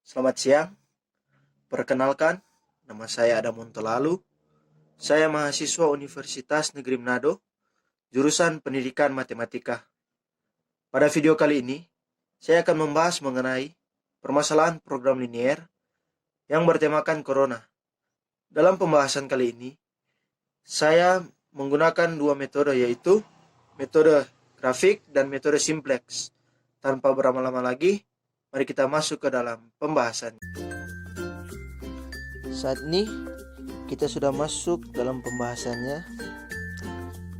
Selamat siang, perkenalkan, nama saya Adam Montolalu. Saya mahasiswa Universitas Negeri Manado, jurusan Pendidikan Matematika. Pada video kali ini, saya akan membahas mengenai permasalahan program linier yang bertemakan Corona. Dalam pembahasan kali ini, saya menggunakan dua metode, yaitu metode grafik dan metode simplex. Tanpa berlama-lama lagi, mari kita masuk ke dalam pembahasan. Saat ini kita sudah masuk dalam pembahasannya.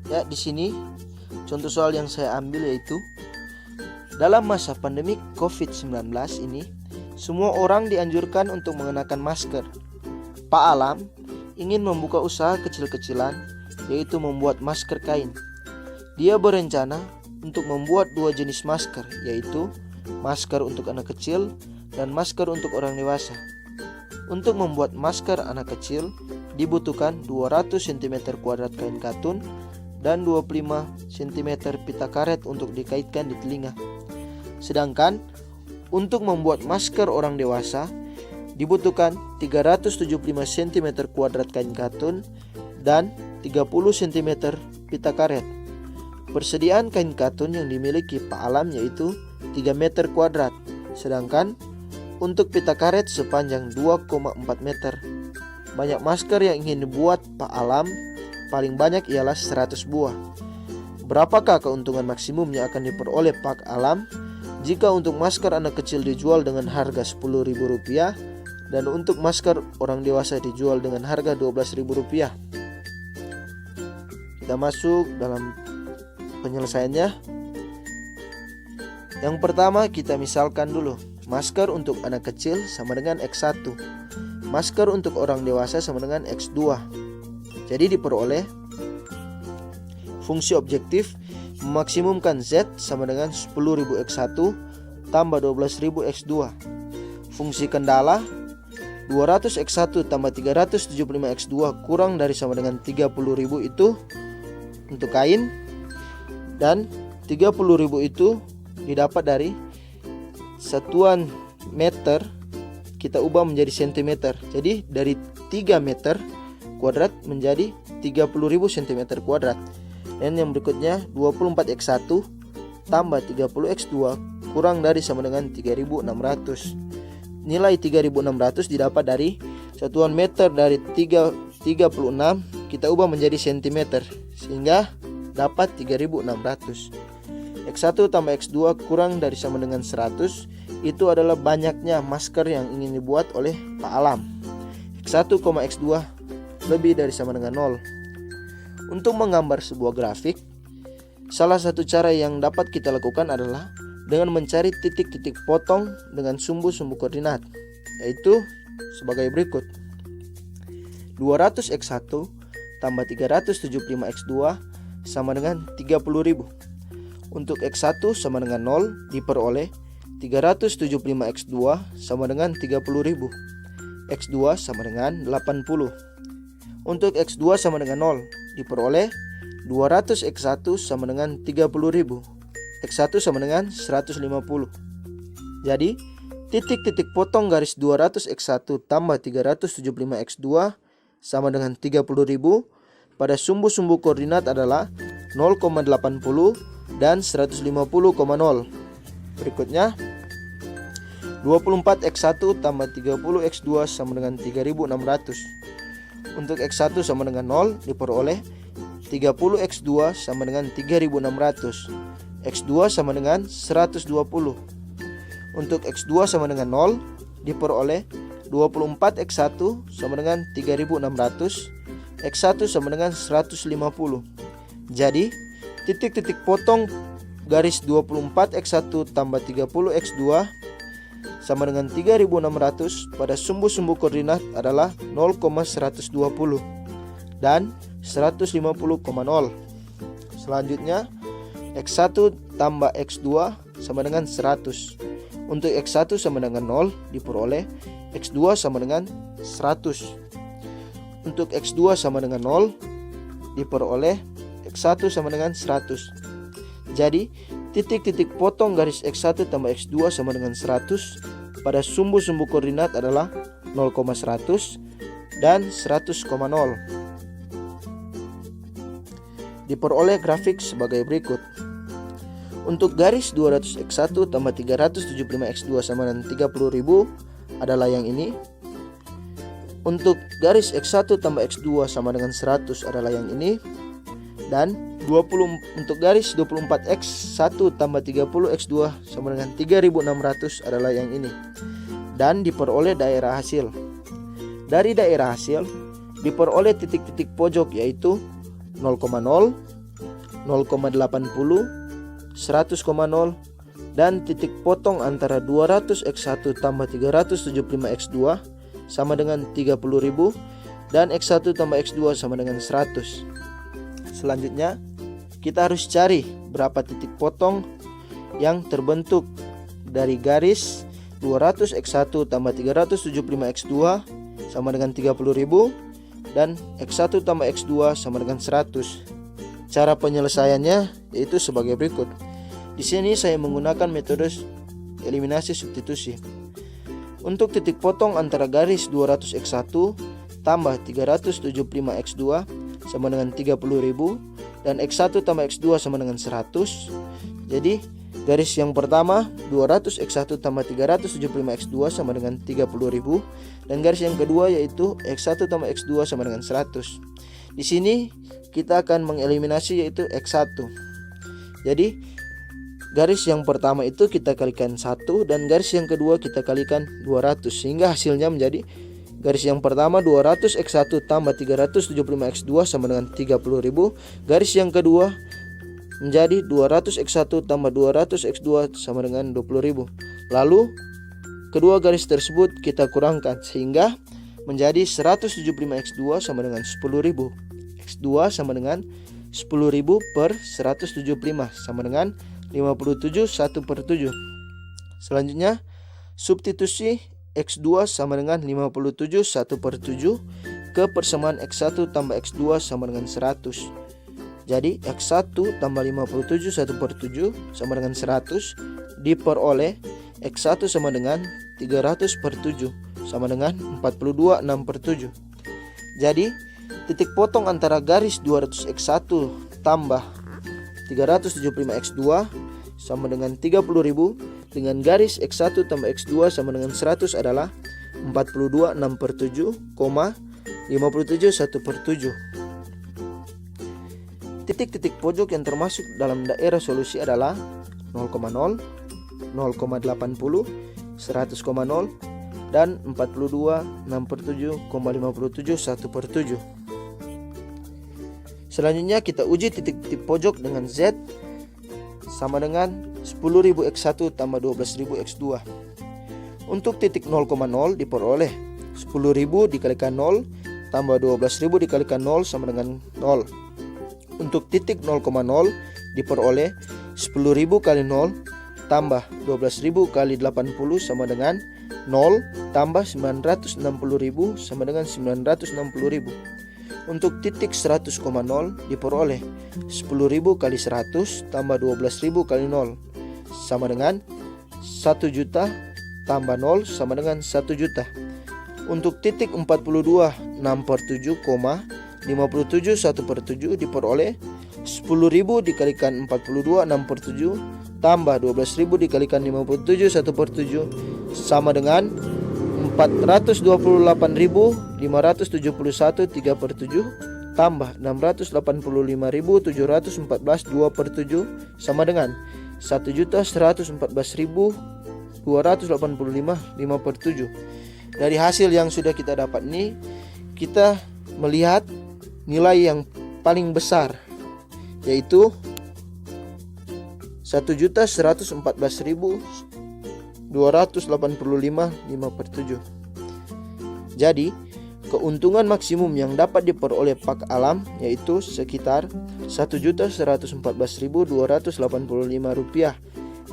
Ya, di sini contoh soal yang saya ambil yaitu dalam masa pandemi COVID-19 ini, semua orang dianjurkan untuk mengenakan masker. Pak Alam ingin membuka usaha kecil-kecilan, yaitu membuat masker kain. Dia berencana untuk membuat dua jenis masker, yaitu masker untuk anak kecil dan masker untuk orang dewasa. Untuk membuat masker anak kecil dibutuhkan 200 cm kuadrat kain katun dan 25 cm pita karet untuk dikaitkan di telinga. Sedangkan untuk membuat masker orang dewasa dibutuhkan 375 cm kuadrat kain katun dan 30 cm pita karet. Persediaan kain katun yang dimiliki Pak Alam yaitu 3 meter kuadrat, sedangkan untuk pita karet sepanjang 2,4 meter. Banyak masker yang ingin dibuat Pak Alam, paling banyak ialah 100 buah. Berapakah keuntungan maksimum yang akan diperoleh Pak Alam jika untuk masker anak kecil dijual dengan harga Rp10.000 dan untuk masker orang dewasa dijual dengan harga Rp12.000? Kita masuk dalam penyelesaiannya. Yang pertama kita misalkan dulu. Masker untuk anak kecil sama dengan X1. Masker untuk orang dewasa sama dengan X2. Jadi diperoleh fungsi objektif memaksimumkan Z sama dengan 10.000 X1 tambah 12.000 X2. Fungsi kendala 200 X1 tambah 375 X2 kurang dari sama dengan 30.000 itu untuk kain, dan 30.000 itu didapat dari satuan meter kita ubah menjadi sentimeter. Jadi dari 3 meter kuadrat menjadi 30.000 cm kuadrat. Dan yang berikutnya 24 X1 tambah 30 X2 kurang dari sama dengan 3.600. Nilai 3.600 didapat dari satuan meter dari 36 kita ubah menjadi sentimeter sehingga dapat 3.600. X1 tambah X2 kurang dari sama dengan 100. Itu adalah banyaknya masker yang ingin dibuat oleh Pak Alam. X1, X2 lebih dari sama dengan 0. Untuk menggambar sebuah grafik, salah satu cara yang dapat kita lakukan adalah dengan mencari titik-titik potong dengan sumbu-sumbu koordinat, yaitu sebagai berikut. 200 X1 tambah 375 X2 sama dengan 30.000. Untuk X1 sama dengan 0 diperoleh 375 X2 sama dengan 30.000. X2 sama dengan 80. Untuk X2 sama dengan 0 diperoleh 200 X1 sama dengan 30.000. X1 sama dengan 150. Jadi titik-titik potong garis 200 X1 tambah 375 X2 sama dengan 30.000 pada sumbu-sumbu koordinat adalah 0,80 dan 150,0. Berikutnya 24 X1 tambah 30 X2 sama dengan 3.600. Untuk X1 sama dengan 0 diperoleh 30 X2 sama dengan 3.600. X2 sama dengan 120. Untuk X2 sama dengan 0 diperoleh 24 X1 sama dengan 3.600. X1 sama dengan 150. Jadi titik-titik potong garis 24 X1 tambah 30 X2 sama dengan 3.600 pada sumbu-sumbu koordinat adalah 0,120 dan 150,0. Selanjutnya X1 tambah X2 sama dengan 100. Untuk X1 sama dengan 0 diperoleh X2 sama dengan 100. Untuk X2 sama dengan 0 diperoleh X1 sama dengan 100. Jadi titik-titik potong garis X1 tambah X2 sama dengan 100 pada sumbu-sumbu koordinat adalah 0,100 dan 100,0. Diperoleh grafik sebagai berikut. Untuk garis 200x1 tambah 375x2 sama dengan 30.000 adalah yang ini. Untuk garis x1 tambah x2 sama dengan 100 adalah yang ini. Dan untuk garis 24x1 tambah 30x2 sama dengan 3600 adalah yang ini. Dan diperoleh daerah hasil. Dari daerah hasil diperoleh titik-titik pojok yaitu 0,0, 0,80, 100,0 dan titik potong antara 200x1 tambah 375x2 sama dengan 30.000 dan x1 tambah x2 sama dengan 100. Selanjutnya kita harus cari berapa titik potong yang terbentuk dari garis 200x1 tambah 375x2 sama dengan 30.000 dan x1 tambah x2 sama dengan 100. Cara penyelesaiannya yaitu sebagai berikut. Di sini saya menggunakan metode eliminasi substitusi. Untuk titik potong antara garis 200x1 tambah 375x2 sama dengan 30.000 dan x1 tambah x2 sama dengan 100. Jadi garis yang pertama 200x1 tambah 375x2 sama dengan 30.000 dan garis yang kedua yaitu x1 tambah x2 sama dengan 100. Di sini kita akan mengeliminasi yaitu x1. Jadi garis yang pertama itu kita kalikan 1 dan garis yang kedua kita kalikan 200 sehingga hasilnya menjadi garis yang pertama 200x1 tambah 375x2 sama dengan 30.000. Garis yang kedua menjadi 200x1 tambah 200x2 sama dengan 20.000. Lalu kedua garis tersebut kita kurangkan sehingga menjadi 175x2 sama dengan 10.000. x2 sama dengan 10.000 per 175 sama dengan 57 1/7. Selanjutnya substitusi x2 sama dengan 57 1/7 ke persamaan x1 tambah x2 sama dengan 100. Jadi x1 tambah 57 1/7 sama dengan 100 diperoleh x1 sama dengan 300/7 sama dengan 42 6/7. Jadi titik potong antara garis 200x1 tambah 375x2 sama dengan 30.000 dengan garis x1 tambah x2 sama dengan 100 adalah 42 6/7, 57 1/7. Titik-titik pojok yang termasuk dalam daerah solusi adalah 0,0, 0,80, 100,0 dan 42 6/7, 57 1/7. Selanjutnya kita uji titik-titik pojok dengan Z sama dengan 10.000 x1 tambah 12.000 x2. Untuk titik 0,0 diperoleh 10.000 dikalikan 0 tambah 12.000 dikalikan 0 sama dengan 0. Untuk titik 0,0 diperoleh 10.000 kali 0 tambah 12.000 kali 80 sama dengan 0 tambah 960.000 sama dengan 960.000. Untuk titik 100,0 diperoleh 10.000 kali 100 tambah 12.000 kali 0 sama dengan 1 juta tambah 0 sama dengan 1 juta. Untuk titik 42 6/7, 57 1/7 diperoleh 10.000 dikalikan 42 6/7 tambah 12.000 dikalikan 57 1/7 sama dengan 428.571 3/7 tambah 685.714 2/7 sama dengan 1.114.285 5/7. Dari hasil yang sudah kita dapat ini, kita melihat nilai yang paling besar yaitu 1.114.285 5/7. Jadi keuntungan maksimum yang dapat diperoleh Pak Alam yaitu sekitar 1.114.285 rupiah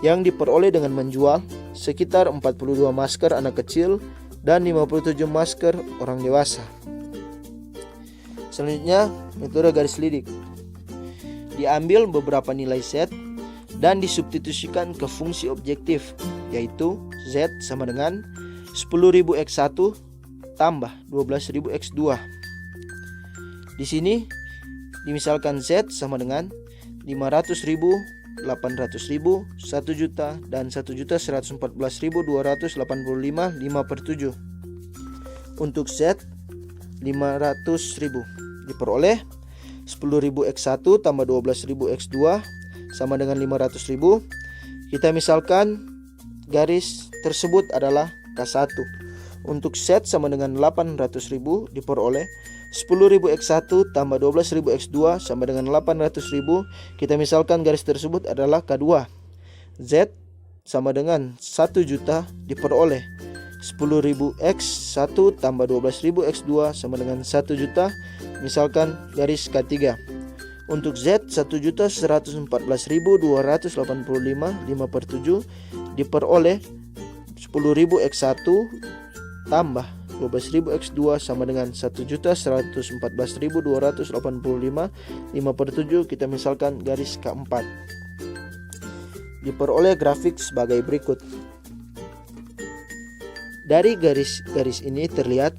yang diperoleh dengan menjual sekitar 42 masker anak kecil dan 57 masker orang dewasa. Selanjutnya metode garis lidik. Diambil beberapa nilai set dan disubstitusikan ke fungsi objektif, yaitu Z sama dengan 10.000 X1 tambah 12.000 X2. Di sini dimisalkan Z sama dengan 500.000, 800.000, 1 juta, dan 1.114.285 5/7. Untuk Z 500.000 diperoleh 10.000 X1 tambah 12.000 X2 sama dengan 500.000. Kita misalkan garis tersebut adalah K1. Untuk Z sama dengan 800.000 diperoleh 10.000 X1 tambah 12.000 X2 sama dengan 800.000. Kita misalkan garis tersebut adalah K2. Z sama dengan 1 juta diperoleh 10.000 X1 tambah 12.000 X2 sama dengan 1 juta. Misalkan garis K3. Untuk Z 1.114.285 5/7 diperoleh 10.000 X1 tambah 12.000 X2 sama dengan 1.114.285 5/7. Kita misalkan garis K4. Diperoleh grafik sebagai berikut. Dari garis-garis ini terlihat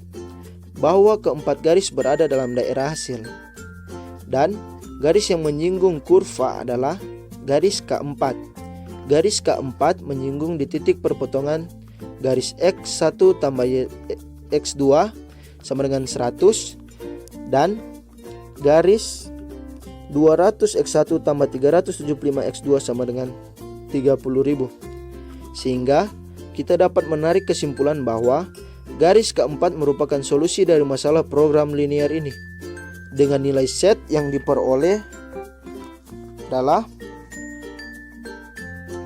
bahwa keempat garis berada dalam daerah hasil, dan garis yang menyinggung kurva adalah garis K4. Garis K4 menyinggung di titik perpotongan garis X1 tambah X2 sama dengan 100 dan garis 200 X1 tambah 375 X2 sama dengan 30.000. Sehingga kita dapat menarik kesimpulan bahwa garis K4 merupakan solusi dari masalah program linear ini, dengan nilai Z yang diperoleh adalah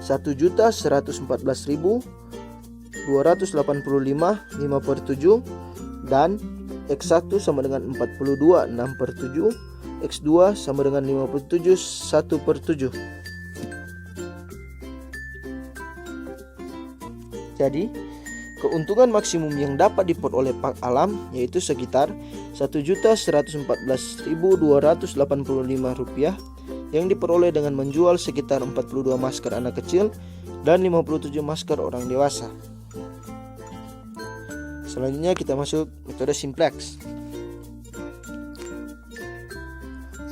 1.114.285 5/7 dan X1 sama dengan 42 6/7, X2 sama dengan 57 1/7. Jadi keuntungan maksimum yang dapat diperoleh Pak Alam yaitu sekitar Rp1.114.285 yang diperoleh dengan menjual sekitar 42 masker anak kecil dan 57 masker orang dewasa. Selanjutnya kita masuk metode simplex.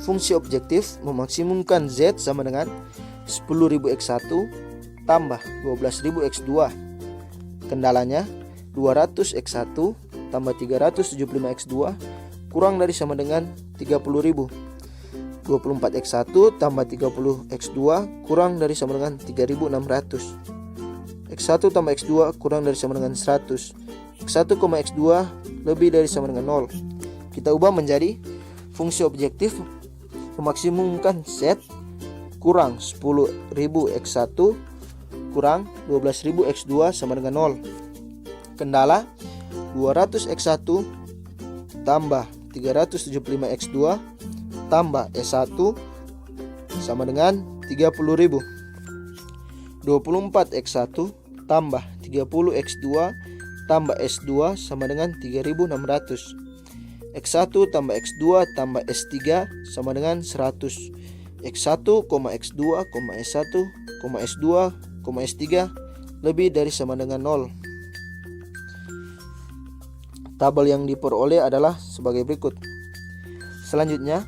Fungsi objektif memaksimumkan Z sama dengan 10.000 X1 tambah 12.000 X2. Kendalanya 200 X1 tambah 375 X2 kurang dari sama dengan 30.000. 24 X1 tambah 30 X2 kurang dari sama dengan 3.600. X1 tambah X2 kurang dari sama dengan 100. X1, X2 lebih dari sama dengan 0. Kita ubah menjadi fungsi objektif memaksimumkan Z kurang 10.000 X1 kurang 12.000 X2 sama dengan 0. Kendala 200 X1 tambah 375 X2 tambah S1 sama dengan 30.000. 24 X1 tambah 30 X2 tambah S2 sama dengan 3.600. X1 tambah X2 tambah S3 sama dengan 100. X1, X2, S1, S2, S3 lebih dari sama dengan 0. Tabel yang diperoleh adalah sebagai berikut. Selanjutnya,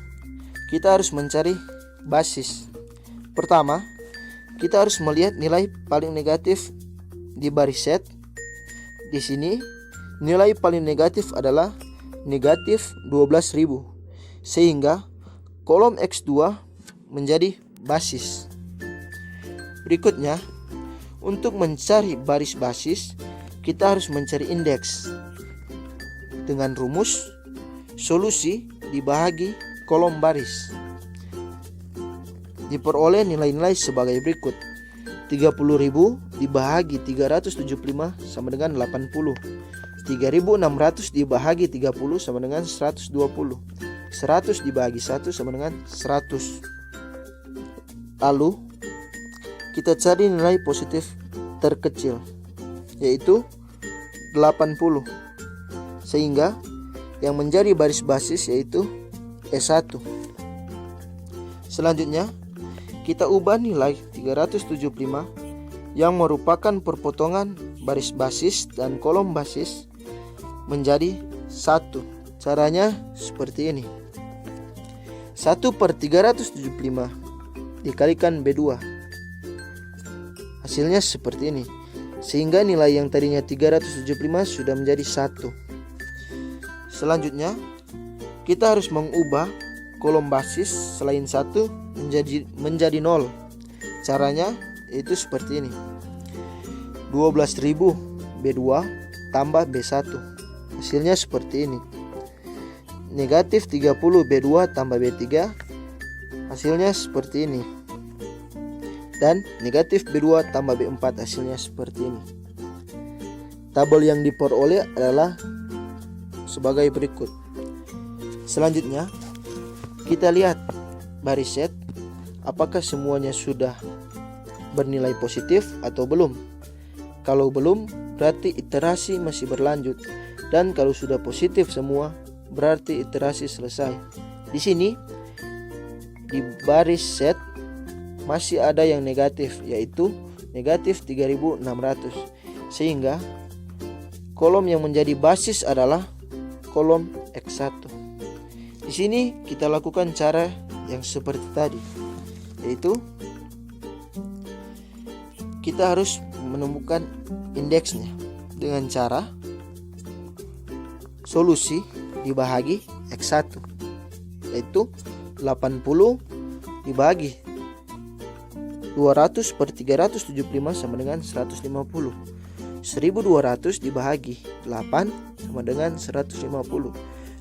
kita harus mencari basis. Pertama, kita harus melihat nilai paling negatif di baris Z. Di sini, nilai paling negatif adalah negatif 12.000. Sehingga kolom X2 menjadi basis. Berikutnya, untuk mencari baris basis, kita harus mencari indeks. Dengan rumus solusi dibagi kolom baris. Diperoleh nilai-nilai sebagai berikut. 30.000 dibahagi 375 sama dengan 80. 3.600 dibahagi 30 sama dengan 120. 100 dibagi 1 sama dengan 100. Lalu kita cari nilai positif terkecil, yaitu 80. Sehingga yang menjadi baris basis yaitu S1. Selanjutnya kita ubah nilai 375 yang merupakan perpotongan baris basis dan kolom basis menjadi 1. Caranya seperti ini. 1/375 dikalikan B2. Hasilnya seperti ini. Sehingga nilai yang tadinya 375 sudah menjadi 1. Selanjutnya, kita harus mengubah kolom basis selain 1 menjadi 0. Caranya itu seperti ini. 12.000 B2 tambah B1. Hasilnya seperti ini. Negatif 30 B2 tambah B3. Hasilnya seperti ini. Dan negatif B2 tambah B4 hasilnya seperti ini. Tabel yang diperoleh adalah sebagai berikut. Selanjutnya, kita lihat baris Z. Apakah semuanya sudah bernilai positif atau belum? Kalau belum, berarti iterasi masih berlanjut. Dan kalau sudah positif semua, berarti iterasi selesai. Di sini, di baris Z masih ada yang negatif, yaitu negatif 3600. Sehingga kolom yang menjadi basis adalah kolom X1. Di sini kita lakukan cara yang seperti tadi, yaitu kita harus menemukan indeksnya dengan cara solusi dibagi X1, yaitu 80 dibagi 200/375 sama dengan 150. 1200 dibagi 8 sama dengan 150.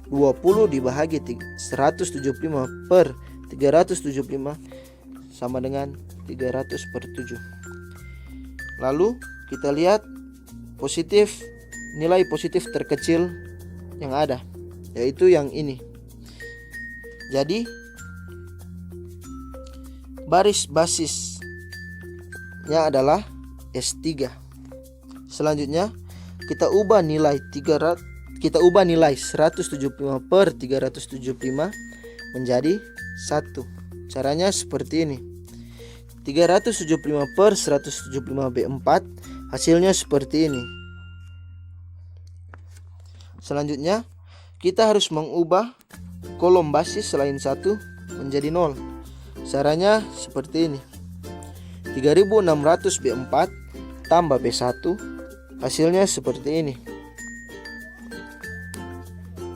20 dibagi 175/375 sama dengan 300/7. Lalu kita lihat nilai positif terkecil yang ada, yaitu yang ini. Jadi baris basisnya adalah S3. Selanjutnya kita ubah nilai 175/375 menjadi 1. Caranya seperti ini. 375/175 B4 hasilnya seperti ini. Selanjutnya kita harus mengubah kolom basis selain 1 menjadi 0. Caranya seperti ini. 3600 B4 tambah B1 hasilnya seperti ini.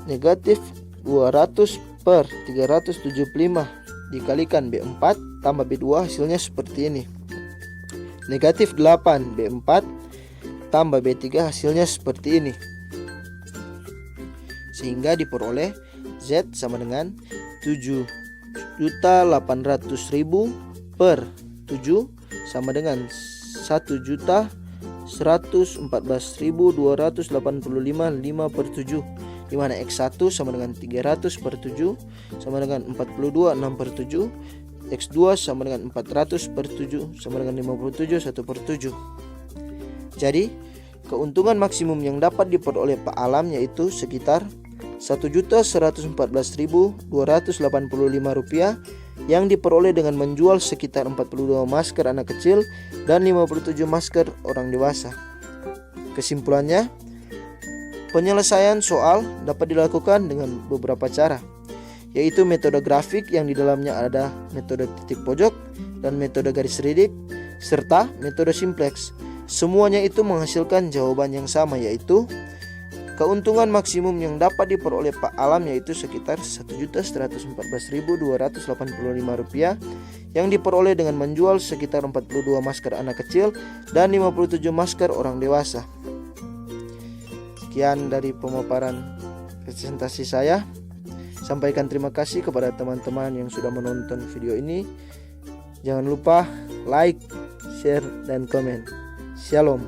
Negatif 200/375 dikalikan B4 tambah B2 hasilnya seperti ini. Negatif 8 B4 tambah B3 hasilnya seperti ini. Sehingga diperoleh Z sama dengan 7.800.000 per 7 sama dengan 1.114.285 5 per 7, di mana X1 sama dengan 300/7 sama dengan 42 6 per 7, X2 sama dengan 400/7 sama dengan 57 1/7. Jadi keuntungan maksimum yang dapat diperoleh Pak Alam yaitu sekitar Rp1.114.285 yang diperoleh dengan menjual sekitar 42 masker anak kecil dan 57 masker orang dewasa. Kesimpulannya, penyelesaian soal dapat dilakukan dengan beberapa cara, yaitu metode grafik yang di dalamnya ada metode titik pojok dan metode garis ridik serta metode simplex. Semuanya itu menghasilkan jawaban yang sama, yaitu keuntungan maksimum yang dapat diperoleh Pak Alam yaitu sekitar Rp1.114.285 yang diperoleh dengan menjual sekitar 42 masker anak kecil dan 57 masker orang dewasa. Sekian dari pemaparan presentasi saya. Sampaikan terima kasih kepada teman-teman yang sudah menonton video ini. Jangan lupa like, share, dan komen. Shalom.